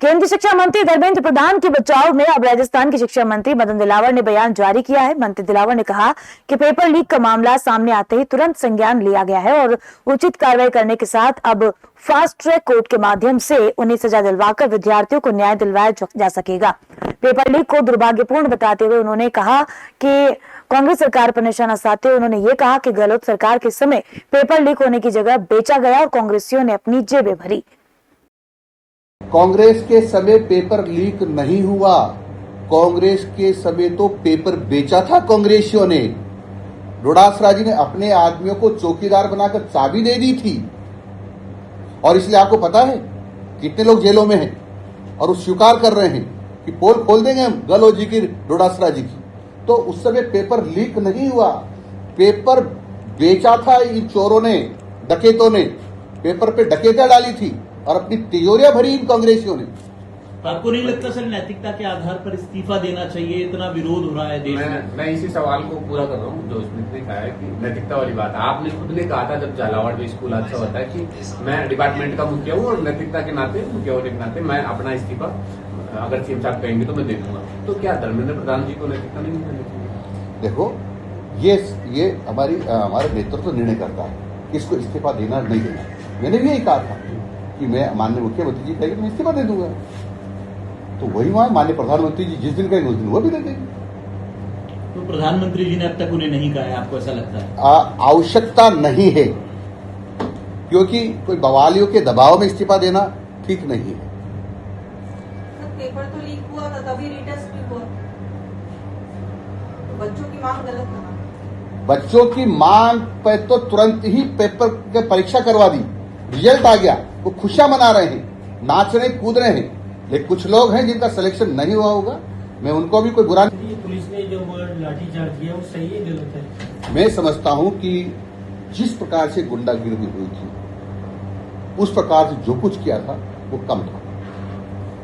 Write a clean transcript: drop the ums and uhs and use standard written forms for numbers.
केंद्रीय शिक्षा मंत्री धर्मेंद्र प्रधान के बचाव में अब राजस्थान के शिक्षा मंत्री मदन दिलावर ने बयान जारी किया है। मंत्री दिलावर ने कहा कि पेपर लीक का मामला सामने आते ही तुरंत संज्ञान लिया गया है और उचित कार्रवाई करने के साथ अब फास्ट ट्रैक कोर्ट के माध्यम से उन्हें सजा दिलवाकर विद्यार्थियों को न्याय दिलवाया जा सकेगा। पेपर लीक को दुर्भाग्यपूर्ण बताते हुए उन्होंने कहा कि कांग्रेस सरकार पर निशाना साधते हुए उन्होंने ये कहा कि गहलोत सरकार के समय पेपर लीक होने की जगह बेचा गया और कांग्रेसियों ने अपनी जेबें भरी। कांग्रेस के समय पेपर लीक नहीं हुआ, कांग्रेस के समय तो पेपर बेचा था कांग्रेसियों ने। डोडासरा जी ने अपने आदमियों को चौकीदार बनाकर चाबी दे दी थी और इसलिए आपको पता है कितने लोग जेलों में हैं और वो स्वीकार कर रहे हैं कि पोल खोल देंगे हम गहलोत जी की, डोडासरा जी की। तो उस समय पेपर लीक नहीं हुआ, पेपर बेचा था इन चोरों ने, डकैतों ने पेपर पे डकैता डाली थी और अपनी तिजोरियां भरी इन कांग्रेसियों ने। आपको नहीं लगता सर नैतिकता के आधार पर इस्तीफा देना चाहिए? इतना विरोध हो रहा है देश में। मैं इसी सवाल को पूरा कर रहा हूँ जो स्मित ने कहा है कि नैतिकता वाली बात है। आपने खुद ने कहा था जब झालावाड़ में स्कूल हादसा होता है कि मैं डिपार्टमेंट का मुखिया हूँ और नैतिकता के नाते, मुखिया होने के नाते मैं अपना इस्तीफा अगर सीएम साहब कहेंगे तो मैं दे दूंगा। तो क्या धर्मेंद्र प्रधान जी को नैतिकता नहीं मिलनी चाहिए? देखो ये हमारे नेतृत्व तो निर्णय करता है कि इसको इस्तीफा देना नहीं देना। मैंने भी यही कहा था कि मैं माननीय मुख्यमंत्री जी कहेंगे तो मैं इस्तीफा दे दूंगा, तो वही वहां माननीय प्रधानमंत्री जी जिस दिन कहेंगे उस दिन वो भी दे देंगे। तो प्रधानमंत्री जी ने अब तक उन्हें नहीं कहा है, आपको ऐसा लगता है? आवश्यकता नहीं है, क्योंकि कोई बवालियों के दबाव में इस्तीफा देना ठीक नहीं है। पेपर तो लीक हुआ था, तभी रिटेस्ट भी हुआ, तो बच्चों की मांग गलत था। बच्चों की मांग पे तो तुरंत ही पेपर की परीक्षा करवा दी, रिजल्ट आ गया, वो खुशियां मना रहे हैं, नाच रहे कूद रहे हैं। लेकिन कुछ लोग हैं जिनका सिलेक्शन नहीं हुआ होगा, मैं उनको भी कोई बुरा नहीं। पुलिस ने जो लाठीचार्ज किया वो सही है गलत है? मैं समझता हूं कि जिस प्रकार से गुंडागिरी हुई थी उस प्रकार से जो कुछ किया था वो कम था।